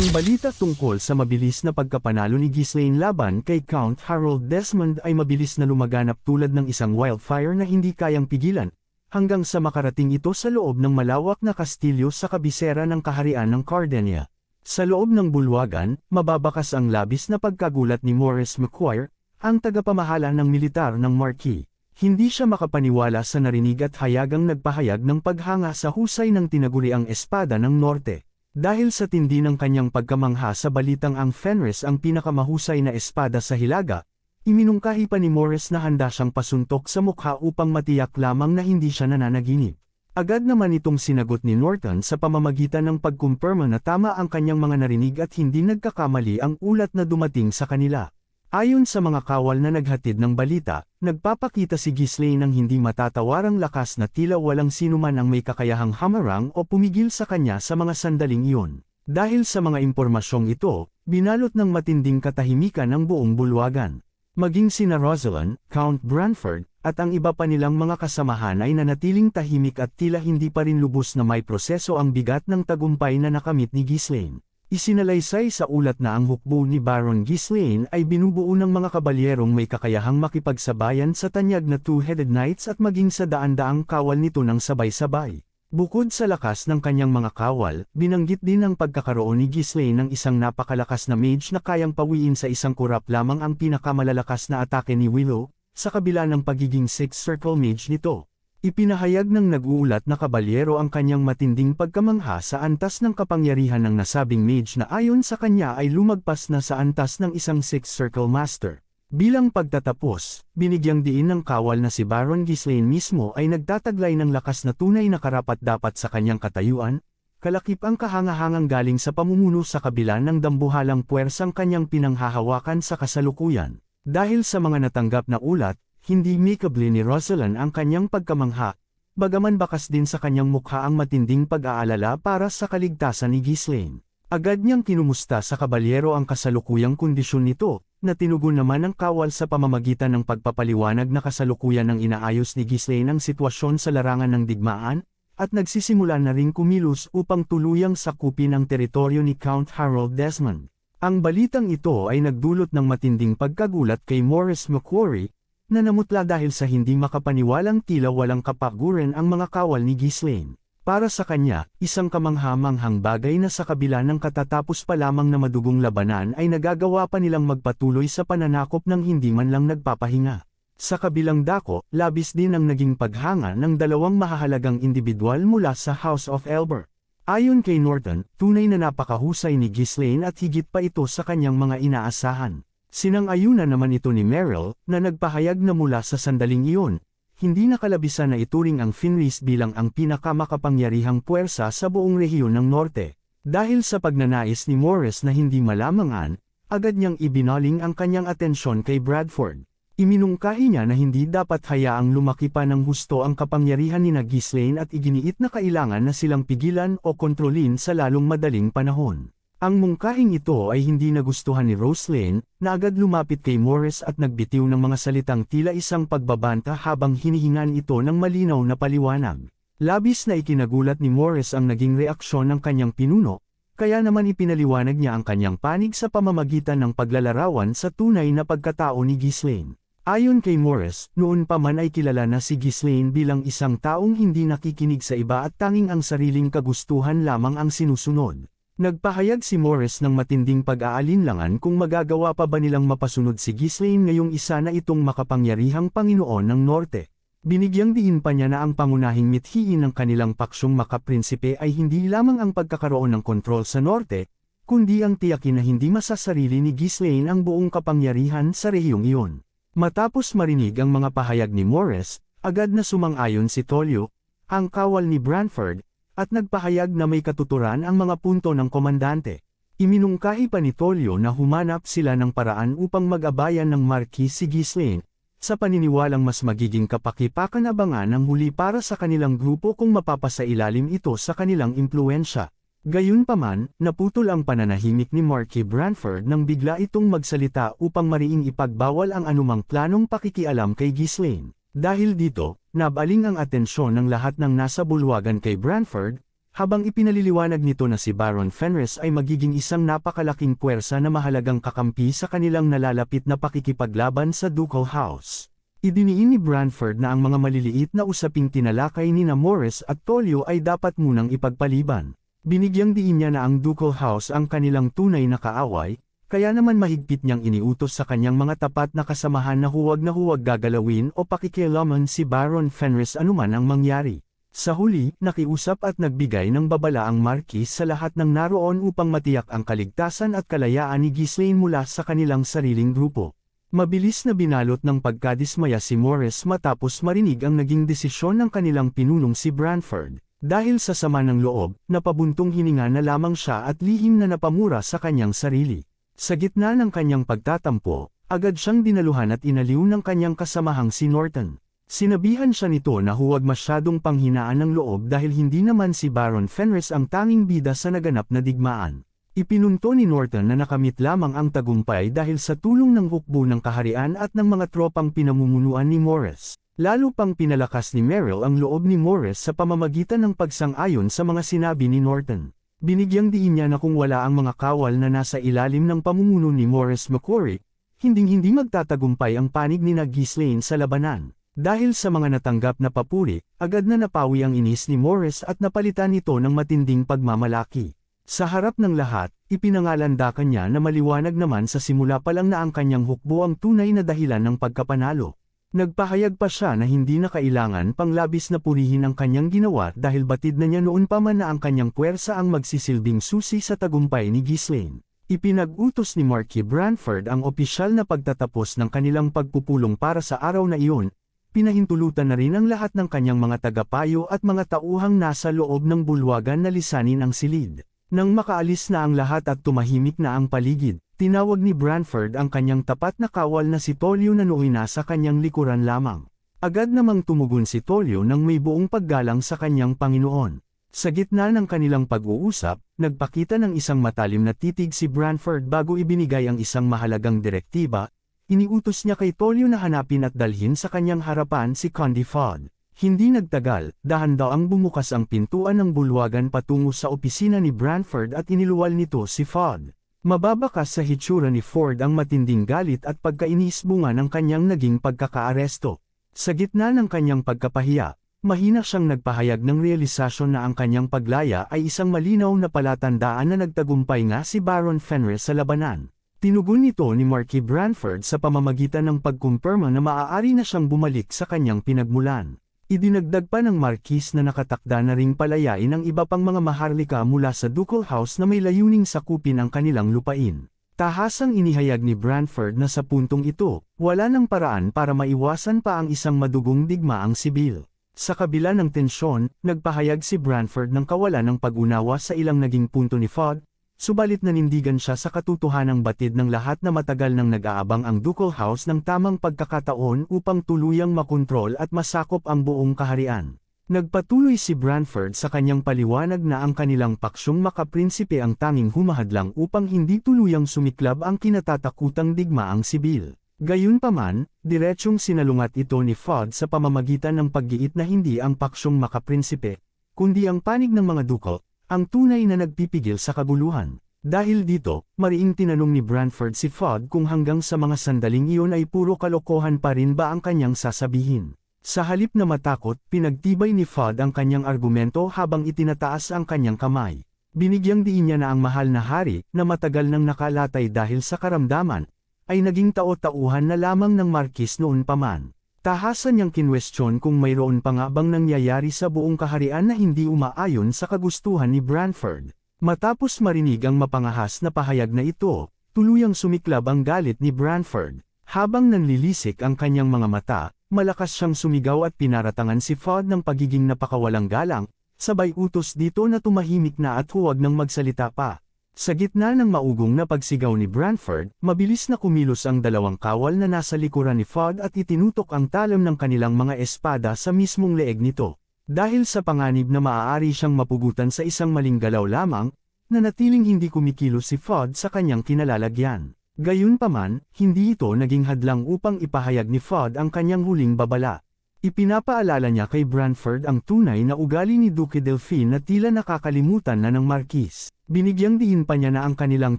Ang balita tungkol sa mabilis na pagkapanalo ni Ghislaine laban kay Count Harold Desmond ay mabilis na lumaganap tulad ng isang wildfire na hindi kayang pigilan, hanggang sa makarating ito sa loob ng malawak na kastilyo sa kabisera ng kaharian ng Cardenia. Sa loob ng bulwagan, mababakas ang labis na pagkagulat ni Maurice McQuire, ang tagapamahala ng militar ng Marquis. Hindi siya makapaniwala sa narinig at hayagang nagpahayag ng paghanga sa husay ng tinaguriang espada ng Norte. Dahil sa tindi ng kanyang pagkamangha sa balitang ang Fenris ang pinakamahusay na espada sa Hilaga, iminungkahi pa ni Maurice na handa siyang pasuntok sa mukha upang matiyak lamang na hindi siya nananaginip. Agad naman itong sinagot ni Norton sa pamamagitan ng pagkumpirma na tama ang kanyang mga narinig at hindi nagkakamali ang ulat na dumating sa kanila. Ayon sa mga kawal na naghatid ng balita, nagpapakita si Ghislaine ng hindi matatawarang lakas na tila walang sinuman ang may kakayahang hamarang o pumigil sa kanya sa mga sandaling iyon. Dahil sa mga impormasyong ito, binalot ng matinding katahimikan ang buong bulwagan. Maging sina Rosalind, Count Branford, at ang iba pa nilang mga kasamahan ay nanatiling tahimik at tila hindi pa rin lubos na may proseso ang bigat ng tagumpay na nakamit ni Ghislaine. Isinalaysay sa ulat na ang hukbo ni Baron Ghislaine ay binubuo ng mga kabalyerong may kakayahang makipagsabayan sa tanyag na two-headed knights at maging sa daan-daang kawal nito ng sabay-sabay. Bukod sa lakas ng kanyang mga kawal, binanggit din ang pagkakaroon ni Ghislaine ng isang napakalakas na mage na kayang pawiin sa isang kurap lamang ang pinakamalalakas na atake ni Willow, sa kabila ng pagiging sixth circle mage nito. Ipinahayag ng nag-uulat na kabalyero ang kanyang matinding pagkamangha sa antas ng kapangyarihan ng nasabing mage na ayon sa kanya ay lumagpas na sa antas ng isang sixth circle master. Bilang pagtatapos, binigyang diin ng kawal na si Baron Ghislaine mismo ay nagtataglay ng lakas na tunay na karapat-dapat sa kanyang katayuan, kalakip ang kahangahangang galing sa pamumuno sa kabila ng dambuhalang puwersang kanyang pinanghahawakan sa kasalukuyan. Dahil sa mga natanggap na ulat, hindi makeable ni Rosalind ang kanyang pagkamangha, bagaman bakas din sa kanyang mukha ang matinding pag-aalala para sa kaligtasan ni Ghislaine. Agad niyang kinumusta sa kabalyero ang kasalukuyang kondisyon nito, na tinugon naman ng kawal sa pamamagitan ng pagpapaliwanag na kasalukuyan ng inaayos ni Ghislaine ang sitwasyon sa larangan ng digmaan, at nagsisimula na ring kumilos upang tuluyang sakupin ang teritoryo ni Count Harold Desmond. Ang balitang ito ay nagdulot ng matinding pagkagulat kay Maurice McQuire, na namutla dahil sa hindi makapaniwalang tila walang kapaguran ang mga kawal ni Ghislaine. Para sa kanya, isang kamangha-manghang bagay na sa kabila ng katatapos pa lamang na madugong labanan ay nagagawa pa nilang magpatuloy sa pananakop ng hindi man lang nagpapahinga. Sa kabilang dako, labis din ang naging paghanga ng dalawang mahahalagang individual mula sa House of Elber. Ayon kay Norton, tunay na napakahusay ni Ghislaine at higit pa ito sa kanyang mga inaasahan. Sinang-ayunan naman ito ni Merrill, na nagpahayag na mula sa sandaling iyon, hindi nakalabisan na ituring ang Fenris bilang ang pinakamakapangyarihang puwersa sa buong rehiyon ng Norte. Dahil sa pagnanais ni Maurice na hindi malamangan, agad niyang ibinaling ang kanyang atensyon kay Bradford. Iminungkahi niya na hindi dapat hayaang lumaki pa ng husto ang kapangyarihan ni Ghislaine at iginiit na kailangan na silang pigilan o kontrolin sa lalong madaling panahon. Ang mungkahing ito ay hindi nagustuhan ni Rosalind, na agad lumapit kay Maurice at nagbitiw ng mga salitang tila isang pagbabanta habang hinihingan ito ng malinaw na paliwanag. Labis na ikinagulat ni Maurice ang naging reaksyon ng kanyang pinuno, kaya naman ipinaliwanag niya ang kanyang panig sa pamamagitan ng paglalarawan sa tunay na pagkatao ni Ghislaine. Ayon kay Maurice, noon pa man ay kilala na si Ghislaine bilang isang taong hindi nakikinig sa iba at tanging ang sariling kagustuhan lamang ang sinusunod. Nagpahayag si Maurice ng matinding pag-aalinlangan kung magagawa pa ba nilang mapasunod si Ghislaine ngayong isa na itong makapangyarihang Panginoon ng Norte. Binigyang diin pa niya na ang pangunahing mithiin ng kanilang paksyong makaprinsipe ay hindi lamang ang pagkakaroon ng kontrol sa Norte, kundi ang tiyakin na hindi masasarili ni Ghislaine ang buong kapangyarihan sa rehiyong iyon. Matapos marinig ang mga pahayag ni Maurice, agad na sumang-ayon si Tolyo, ang kawal ni Branford, at nagpahayag na may katuturan ang mga punto ng komandante. Iminungkahi pa ni Tolyo na humanap sila ng paraan upang mag-abayan ng Marquis si Ghislaine, sa paniniwalang mas magiging kapaki-pakinabangan ang huli para sa kanilang grupo kung mapapasailalim ito sa kanilang impluensya. Gayunpaman, naputol ang pananahimik ni Marquis Branford nang bigla itong magsalita upang mariing ipagbawal ang anumang planong pakikialam kay Ghislaine. Dahil dito, nabaling ang atensyon ng lahat ng nasa bulwagan kay Branford, habang ipinaliliwanag nito na si Baron Fenris ay magiging isang napakalaking puwersa na mahalagang kakampi sa kanilang nalalapit na pakikipaglaban sa Ducal House. Idiniin ni Branford na ang mga maliliit na usaping tinalakay ni Morris at Tullio ay dapat munang ipagpaliban. Binigyang diin niya na ang Ducal House ang kanilang tunay na kaaway, kaya naman mahigpit niyang iniutos sa kanyang mga tapat na kasamahan na huwag gagalawin o pakikialaman si Baron Fenris anuman ang mangyari. Sa huli, nakiusap at nagbigay ng babala ang Marquis sa lahat ng naroon upang matiyak ang kaligtasan at kalayaan ni Ghislaine mula sa kanilang sariling grupo. Mabilis na binalot ng pagkadismaya si Morris matapos marinig ang naging desisyon ng kanilang pinunong si Branford. Dahil sa sama ng loob, napabuntong hininga na lamang siya at lihim na napamura sa kanyang sarili. Sa gitna ng kanyang pagtatampo, agad siyang dinaluhan at inaliw ng kanyang kasamahang si Norton. Sinabihan siya nito na huwag masyadong panghinaan ng loob dahil hindi naman si Baron Fenris ang tanging bida sa naganap na digmaan. Ipinunto ni Norton na nakamit lamang ang tagumpay dahil sa tulong ng hukbo ng kaharian at ng mga tropang pinamumunuan ni Morris. Lalo pang pinalakas ni Merrill ang loob ni Morris sa pamamagitan ng pagsang-ayon sa mga sinabi ni Norton. Binigyang diin niya na kung wala ang mga kawal na nasa ilalim ng pamumuno ni Morris McCorrick, hinding-hindi magtatagumpay ang panig ni Ghislaine sa labanan. Dahil sa mga natanggap na papuri, agad na napawi ang inis ni Morris at napalitan ito ng matinding pagmamalaki. Sa harap ng lahat, ipinangalandakan niya na maliwanag naman sa simula pa lang na ang kanyang hukbo ang tunay na dahilan ng pagkapanalo. Nagpahayag pa siya na hindi na kailangan pang labis na purihin ang kanyang ginawa dahil batid na niya noon pa man na ang kanyang puwersa ang magsisilbing susi sa tagumpay ni Ghislaine. Ipinag-utos ni Marquis Branford ang opisyal na pagtatapos ng kanilang pagpupulong para sa araw na iyon. Pinahintulutan na rin ang lahat ng kanyang mga tagapayo at mga tauhang nasa loob ng bulwagan na lisanin ang silid. Nang makaalis na ang lahat at tumahimik na ang paligid, tinawag ni Branford ang kanyang tapat na kawal na si Tullio na nooy nasa kanyang likuran lamang. Agad namang tumugon si Tullio nang may buong paggalang sa kanyang Panginoon. Sa gitna ng kanilang pag-uusap, nagpakita ng isang matalim na titig si Branford bago ibinigay ang isang mahalagang direktiba. Iniutos niya kay Tullio na hanapin at dalhin sa kanyang harapan si Conde Fod. Hindi nagtagal, dahan-daang bumukas ang pintuan ng bulwagan patungo sa opisina ni Branford at iniluwal nito si Fod. Mababakas sa hitsura ni Ford ang matinding galit at pagkainis bunga ng kanyang naging pagkakaaresto. Sa gitna ng kanyang pagkapahiya, mahina siyang nagpahayag ng realisasyon na ang kanyang paglaya ay isang malinaw na palatandaan na nagtagumpay nga si Baron Fenris sa labanan. Tinugon nito ni Marquis Branford sa pamamagitan ng pagkumpirma na maaari na siyang bumalik sa kanyang pinagmulan. Idinagdag pa ng Marquis na nakatakda na ring palayain ang iba pang mga maharlika mula sa Ducal House na may layuning sakupin ang kanilang lupain. Tahasang inihayag ni Branford na sa puntong ito, wala nang paraan para maiwasan pa ang isang madugong digmaang sibil. Sa kabila ng tensyon, nagpahayag si Branford ng kawalan ng pag-unawa sa ilang naging punto ni Fod. Subalit nanindigan siya sa katotohanang batid ng lahat na matagal nang nag-aabang ang Ducal House ng tamang pagkakataon upang tuluyang makontrol at masakop ang buong kaharian. Nagpatuloy si Branford sa kanyang paliwanag na ang kanilang paksyong makaprinsipe ang tanging humahadlang upang hindi tuluyang sumiklab ang kinatatakutang digmaang sibil. Gayunpaman, diretsyong sinalungat ito ni Fod sa pamamagitan ng paggiit na hindi ang paksyong makaprinsipe, kundi ang panig ng mga Ducal, ang tunay na nagpipigil sa kaguluhan. Dahil dito, mariing tinanong ni Branford si Fod kung hanggang sa mga sandaling iyon ay puro kalokohan pa rin ba ang kanyang sasabihin. Sa halip na matakot, pinagtibay ni Fod ang kanyang argumento habang itinataas ang kanyang kamay. Binigyang diin niya na ang mahal na hari, na matagal nang nakalatay dahil sa karamdaman, ay naging tao-tauhan na lamang ng Marquis noon pa man. Tahasan niyang kinwestiyon kung mayroon pa nga bang nangyayari sa buong kaharian na hindi umaayon sa kagustuhan ni Branford. Matapos marinig ang mapangahas na pahayag na ito, tuluyang sumiklab ang galit ni Branford. Habang nanlilisik ang kanyang mga mata, malakas siyang sumigaw at pinaratangan si Fod ng pagiging napakawalang galang, sabay utos dito na tumahimik na at huwag nang magsalita pa. Sa gitna ng maugong na pagsigaw ni Branford, mabilis na kumilos ang dalawang kawal na nasa likuran ni Fod at itinutok ang talam ng kanilang mga espada sa mismong leeg nito. Dahil sa panganib na maaari siyang mapugutan sa isang maling galaw lamang, nanatiling hindi kumikilos si Fod sa kanyang kinalalagyan. Gayunpaman, hindi ito naging hadlang upang ipahayag ni Fod ang kanyang huling babala. Ipinapaalala niya kay Branford ang tunay na ugali ni Duque Delfin na tila nakakalimutan na ng Marquis. Binigyang diin pa niya na ang kanilang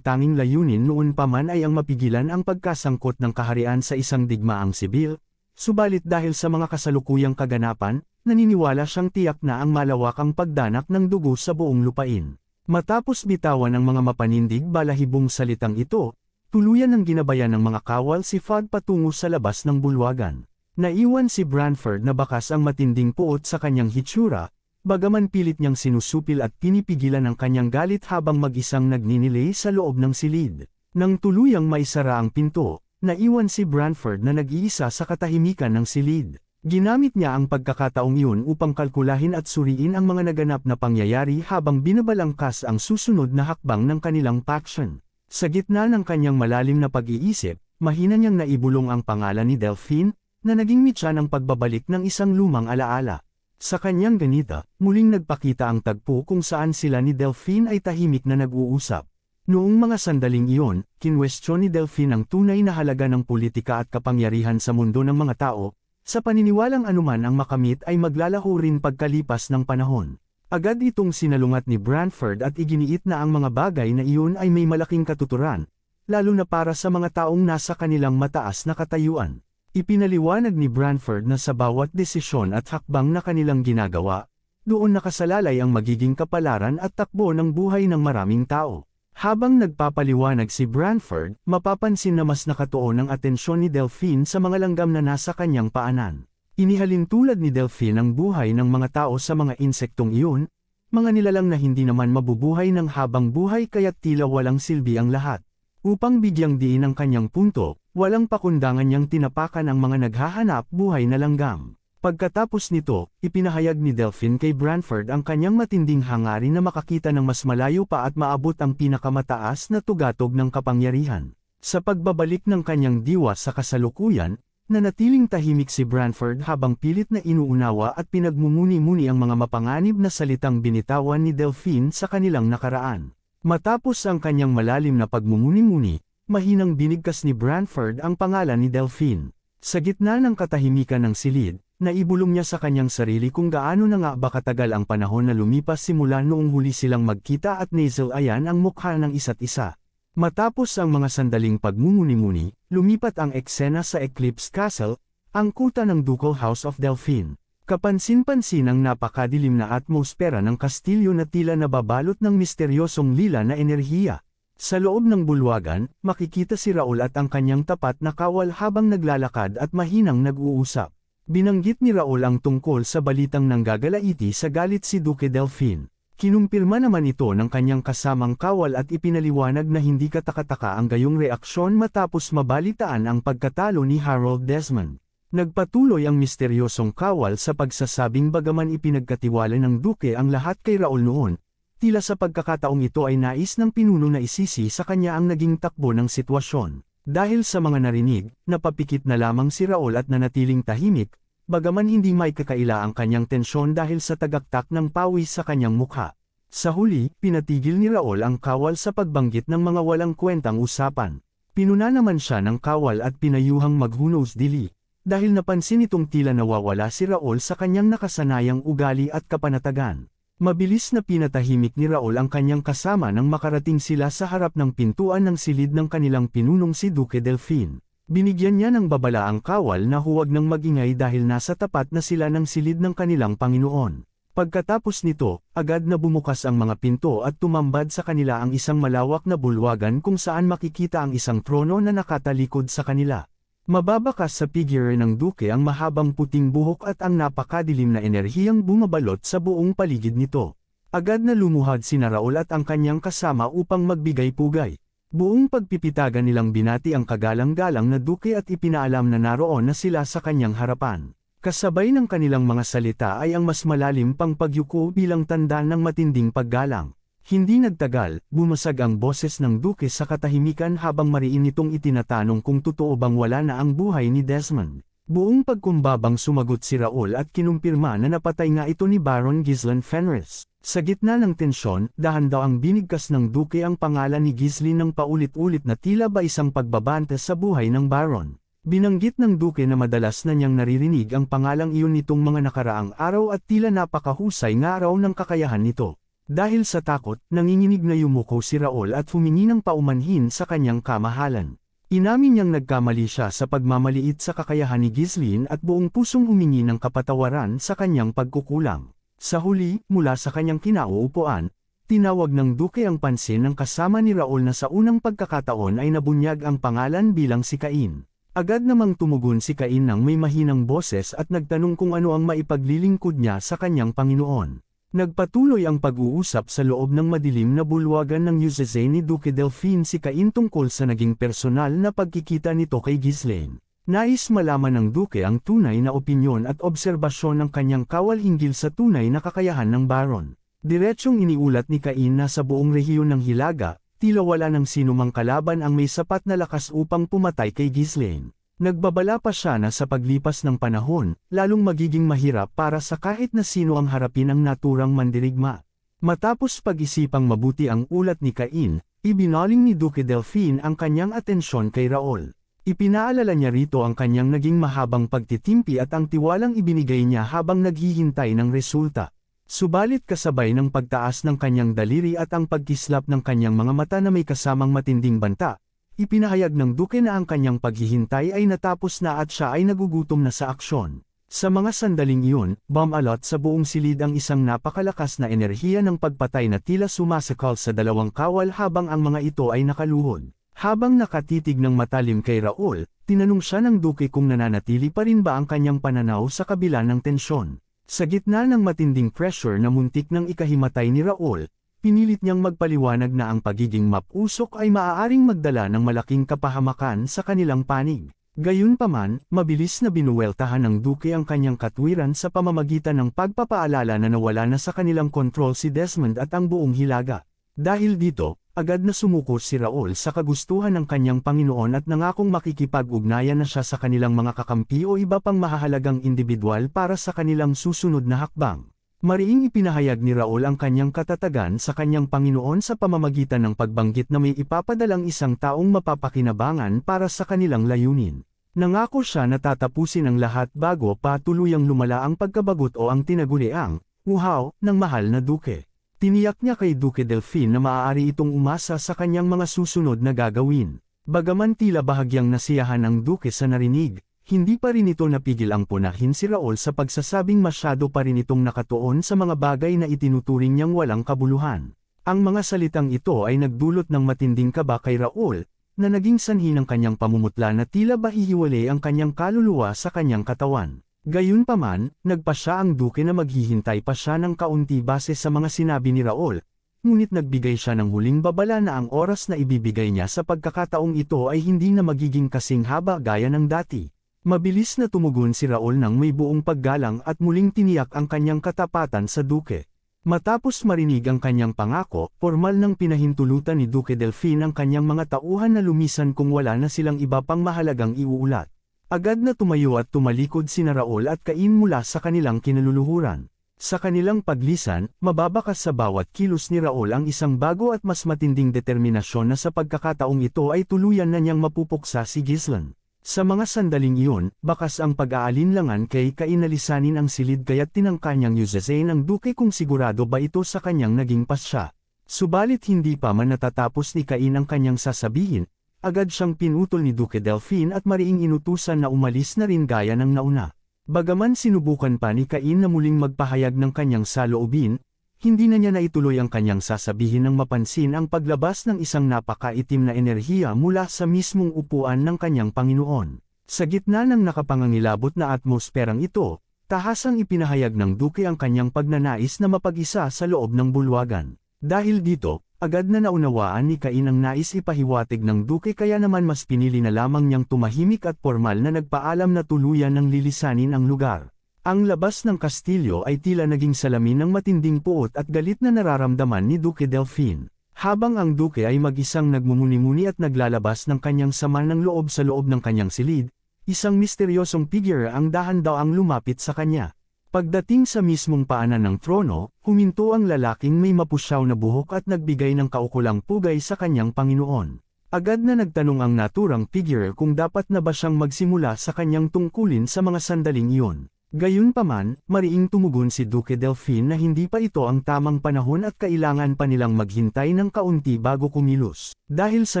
tanging layunin noon pa man ay ang mapigilan ang pagkasangkot ng kaharian sa isang digmaang sibil, subalit dahil sa mga kasalukuyang kaganapan, naniniwala siyang tiyak na ang malawakang pagdanak ng dugo sa buong lupain. Matapos bitawan ang mga mapanindig balahibong salitang ito, tuluyan ng ginabayan ng mga kawal si Fogg patungo sa labas ng bulwagan. Naiwan si Branford na bakas ang matinding puot sa kanyang hitsura, bagaman pilit niyang sinusupil at pinipigilan ang kanyang galit habang mag-isang nagninilay sa loob ng silid. Nang tuluyang maisara ang pinto, naiwan si Branford na nag-iisa sa katahimikan ng silid. Ginamit niya ang pagkakataong iyon upang kalkulahin at suriin ang mga naganap na pangyayari habang binabalangkas ang susunod na hakbang ng kanilang faction. Sa gitna ng kanyang malalim na pag-iisip, mahina niyang naibulong ang pangalan ni Delfin, na naging mitya ng pagbabalik ng isang lumang alaala. Sa kanyang ganita, muling nagpakita ang tagpo kung saan sila ni Delfin ay tahimik na nag-uusap. Noong mga sandaling iyon, kinwestiyon ni Delfin ang tunay na halaga ng politika at kapangyarihan sa mundo ng mga tao, sa paniniwalang anuman ang makamit ay maglalaho rin pagkalipas ng panahon. Agad itong sinalungat ni Branford at iginiit na ang mga bagay na iyon ay may malaking katuturan, lalo na para sa mga taong nasa kanilang mataas na katayuan. Ipinaliwanag ni Branford na sa bawat desisyon at hakbang na kanilang ginagawa, doon nakasalalay ang magiging kapalaran at takbo ng buhay ng maraming tao. Habang nagpapaliwanag si Branford, mapapansin na mas nakatuon ang atensyon ni Delfin sa mga langgam na nasa kanyang paanan. Inihalin tulad ni Delfin ang buhay ng mga tao sa mga insektong iyon, mga nilalang na hindi naman mabubuhay ng habang buhay kaya't tila walang silbi ang lahat. Upang bigyang diin ang kanyang punto, walang pakundangan niyang tinapakan ang mga naghahanap buhay na langgam. Pagkatapos nito, ipinahayag ni Delfin kay Branford ang kanyang matinding hangarin na makakita ng mas malayo pa at maabot ang pinakamataas na tugatog ng kapangyarihan. Sa pagbabalik ng kanyang diwa sa kasalukuyan, nanatiling tahimik si Branford habang pilit na inuunawa at pinagmumuni-muni ang mga mapanganib na salitang binitawan ni Delfin sa kanilang nakaraan. Matapos ang kanyang malalim na pagmumuni-muni, mahinang binigkas ni Branford ang pangalan ni Delfin. Sa gitna ng katahimikan ng silid, naibulong niya sa kanyang sarili kung gaano na nga ba katagal ang panahon na lumipas simula noong huli silang magkita at nasalayan ang mukha ng isa't isa. Matapos ang mga sandaling pagmumuni-muni, lumipat ang eksena sa Eclipse Castle, ang kuta ng Ducal House of Delfin. Kapansin-pansin ang napakadilim na atmosfera ng kastilyo na tila nababalot ng misteryosong lila na enerhiya. Sa loob ng bulwagan, makikita si Raul at ang kanyang tapat na kawal habang naglalakad at mahinang nag-uusap. Binanggit ni Raul ang tungkol sa balitang nanggagalaiti sa galit si Duque Delfin. Kinumpirma naman ito ng kanyang kasamang kawal at ipinaliwanag na hindi katakataka ang gayong reaksyon matapos mabalitaan ang pagkatalo ni Harold Desmond. Nagpatuloy ang misteryosong kawal sa pagsasabing bagaman ipinagkatiwala ng Duque ang lahat kay Raul noon, tila sa pagkakataong ito ay nais ng pinuno na isisi sa kanya ang naging takbo ng sitwasyon. Dahil sa mga narinig, napapikit na lamang si Raul at nanatiling tahimik, bagaman hindi may kakaila ang kanyang tensyon dahil sa tagaktak ng pawis sa kanyang mukha. Sa huli, pinatigil ni Raul ang kawal sa pagbanggit ng mga walang kwentang usapan. Pinuna naman siya ng kawal at pinayuhang mag-who-knows dili. Dahil napansin itong tila nawawala si Raul sa kanyang nakasanayang ugali at kapanatagan. Mabilis na pinatahimik ni Raul ang kanyang kasama nang makarating sila sa harap ng pintuan ng silid ng kanilang pinunong si Duque Delfin. Binigyan niya ng babala ang kawal na huwag nang magingay dahil nasa tapat na sila ng silid ng kanilang Panginoon. Pagkatapos nito, agad na bumukas ang mga pinto at tumambad sa kanila ang isang malawak na bulwagan kung saan makikita ang isang trono na nakatalikod sa kanila. Mababakas sa figure ng Duque ang mahabang puting buhok at ang napakadilim na enerhiyang bumabalot sa buong paligid nito. Agad na lumuhad sina Raul at ang kanyang kasama upang magbigay-pugay. Buong pagpipitagan nilang binati ang kagalang-galang na Duque at ipinaalam na naroon na sila sa kanyang harapan. Kasabay ng kanilang mga salita ay ang mas malalim pang pagyuko bilang tanda ng matinding paggalang. Hindi nagtagal, bumasag ang boses ng Duque sa katahimikan habang mariin nitong itinatanong kung totoo bang wala na ang buhay ni Desmond. Buong pagkumbabang sumagot si Raul at kinumpirma na napatay nga ito ni Baron Ghislain Fenris. Sa gitna ng tensyon, dahan daw ang binigkas ng Duque ang pangalan ni Ghislain ng paulit-ulit na tila ba isang pagbabanta sa buhay ng Baron. Binanggit ng Duke na madalas na niyang naririnig ang pangalang iyon nitong mga nakaraang araw at tila napakahusay nga raw ng kakayahan nito. Dahil sa takot, nanginginig na yumuko si Raul at humingi ng paumanhin sa kanyang kamahalan. Inamin niyang nagkamali siya sa pagmamaliit sa kakayahan ni Ghislaine at buong pusong humingi ng kapatawaran sa kanyang pagkukulang. Sa huli, mula sa kanyang kinauupuan, tinawag ng Duke ang pansin ng kasama ni Raul na sa unang pagkakataon ay nabunyag ang pangalan bilang si Cain. Agad namang tumugon si Cain ng may mahinang boses at nagtanong kung ano ang maipaglilingkod niya sa kanyang Panginoon. Nagpatuloy ang pag-uusap sa loob ng madilim na bulwagan ng Uzeze ni Duke Delphine si Cain tungkol sa naging personal na pagkikita nito kay Ghislaine. Nais malaman ng Duke ang tunay na opinyon at obserbasyon ng kanyang kawal hinggil sa tunay na kakayahan ng Baron. Diretsyong iniulat ni Cain na sa buong rehiyon ng Hilaga, tila wala ng sinumang kalaban ang may sapat na lakas upang pumatay kay Ghislaine. Nagbabala pa siya na sa paglipas ng panahon, lalong magiging mahirap para sa kahit na sino ang harapin ang naturang mandirigma. Matapos pag-isipang mabuti ang ulat ni Cain, ibinaling ni Duke Delphine ang kanyang atensyon kay Raul. Ipinaalala niya rito ang kanyang naging mahabang pagtitimpi at ang tiwalang ibinigay niya habang naghihintay ng resulta. Subalit kasabay ng pagtaas ng kanyang daliri at ang pagkislap ng kanyang mga mata na may kasamang matinding banta, ipinahayag ng Duke na ang kanyang paghihintay ay natapos na at siya ay nagugutom na sa aksyon. Sa mga sandaling iyon, bumalot sa buong silid ang isang napakalakas na enerhiya ng pagpatay na tila sumasakal sa dalawang kawal habang ang mga ito ay nakaluhod. Habang nakatitig ng matalim kay Raul, tinanong siya ng Duke kung nananatili pa rin ba ang kanyang pananaw sa kabila ng tensyon. Sa gitna ng matinding pressure na muntik ng ikahimatay ni Raul, pinilit niyang magpaliwanag na ang pagiging mapusok ay maaaring magdala ng malaking kapahamakan sa kanilang panig. Gayunpaman, mabilis na binuweltahan ng Duke ang kanyang katwiran sa pamamagitan ng pagpapaalala na nawala na sa kanilang kontrol si Desmond at ang buong Hilaga. Dahil dito, agad na sumuko si Raul sa kagustuhan ng kanyang Panginoon at nangakong makikipag-ugnayan na siya sa kanilang mga kakampi o iba pang mahahalagang individual para sa kanilang susunod na hakbang. Mariing ipinahayag ni Raul ang kanyang katatagan sa kanyang Panginoon sa pamamagitan ng pagbanggit na may ipapadalang isang taong mapapakinabangan para sa kanilang layunin. Nangako siya na tatapusin ang lahat bago pa tuluyang lumala ang pagkabagot o ang tinaguliang uhaw ng mahal na Duke. Tiniyak niya kay Duke Delphine na maaari itong umasa sa kanyang mga susunod na gagawin. Bagaman tila bahagyang nasiyahan ang Duke sa narinig, hindi pa rin ito napigil ang punahin si Raul sa pagsasabing masyado pa rin itong nakatuon sa mga bagay na itinuturing niyang walang kabuluhan. Ang mga salitang ito ay nagdulot ng matinding kaba kay Raul, na naging sanhi ng kanyang pamumutla na tila bahihiwalay ang kanyang kaluluwa sa kanyang katawan. Gayunpaman, nagpasya ang Duke na maghihintay pa siya ng kaunti base sa mga sinabi ni Raul, ngunit nagbigay siya ng huling babala na ang oras na ibibigay niya sa pagkakataong ito ay hindi na magiging kasing haba gaya ng dati. Mabilis na tumugon si Raul ng may buong paggalang at muling tiniyak ang kanyang katapatan sa Duke. Matapos marinig ang kanyang pangako, formal nang pinahintulutan ni Duke Delphine ang kanyang mga tauhan na lumisan kung wala na silang iba pang mahalagang iuulat. Agad na tumayo at tumalikod sina Raul at Cain mula sa kanilang kinaluluhuran. Sa kanilang paglisan, mababakas sa bawat kilos ni Raul ang isang bago at mas matinding determinasyon na sa pagkakataong ito ay tuluyan na niyang mapupuksa si Ghislaine. Sa mga sandaling iyon, bakas ang pag-aalinlangan kay Cain na lisanin ang silid kaya't tinangka niyang Uzeze ng Duke kung sigurado ba ito sa kanyang naging pasya. Subalit hindi pa man natatapos ni Cain ang kanyang sasabihin, agad siyang pinutol ni Duke Delphine at mariing inutusan na umalis na rin gaya ng nauna. Bagaman sinubukan pa ni Cain na muling magpahayag ng kanyang saloobin, hindi na niya naituloy ang kanyang sasabihin nang mapansin ang paglabas ng isang napakaitim na enerhiya mula sa mismong upuan ng kanyang Panginoon. Sa gitna ng nakapangangilabot na atmosperang ito, tahasang ipinahayag ng Duke ang kanyang pagnanais na mapag-isa sa loob ng bulwagan. Dahil dito, agad na naunawaan ni Cain ang nais ipahiwatig ng Duke kaya naman mas pinili na lamang niyang tumahimik at formal na nagpaalam na tuluyan ng lilisanin ang lugar. Ang labas ng kastilyo ay tila naging salamin ng matinding puot at galit na nararamdaman ni Duke Delphine. Habang ang Duke ay mag-isang nagmumuni-muni at naglalabas ng kanyang sama ng loob sa loob ng kanyang silid, isang misteryosong figure ang dahan-daang lumapit sa kanya. Pagdating sa mismong paanan ng trono, huminto ang lalaking may mapusyaw na buhok at nagbigay ng kaukulang pugay sa kanyang Panginoon. Agad na nagtanong ang naturang figure kung dapat na ba siyang magsimula sa kanyang tungkulin sa mga sandaling iyon. Gayunpaman, mariing tumugon si Duque Delfin na hindi pa ito ang tamang panahon at kailangan pa nilang maghintay ng kaunti bago kumilos. Dahil sa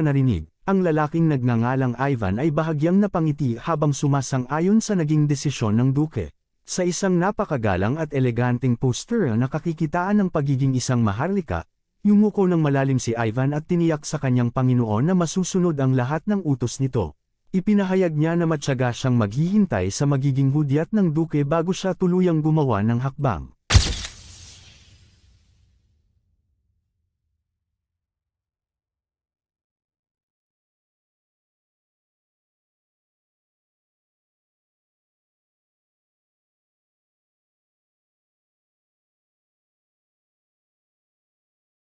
narinig, ang lalaking nagngangalang Ivan ay bahagyang napangiti habang sumasang-ayon sa naging desisyon ng Duque. Sa isang napakagalang at eleganteng posture na nakakikitaan ng pagiging isang maharlika, yumuko ng malalim si Ivan at tiniyak sa kanyang Panginoon na masusunod ang lahat ng utos nito. Ipinahayag niya na matyaga siyang maghihintay sa magiging hudyat ng Duque bago siya tuluyang gumawa ng hakbang.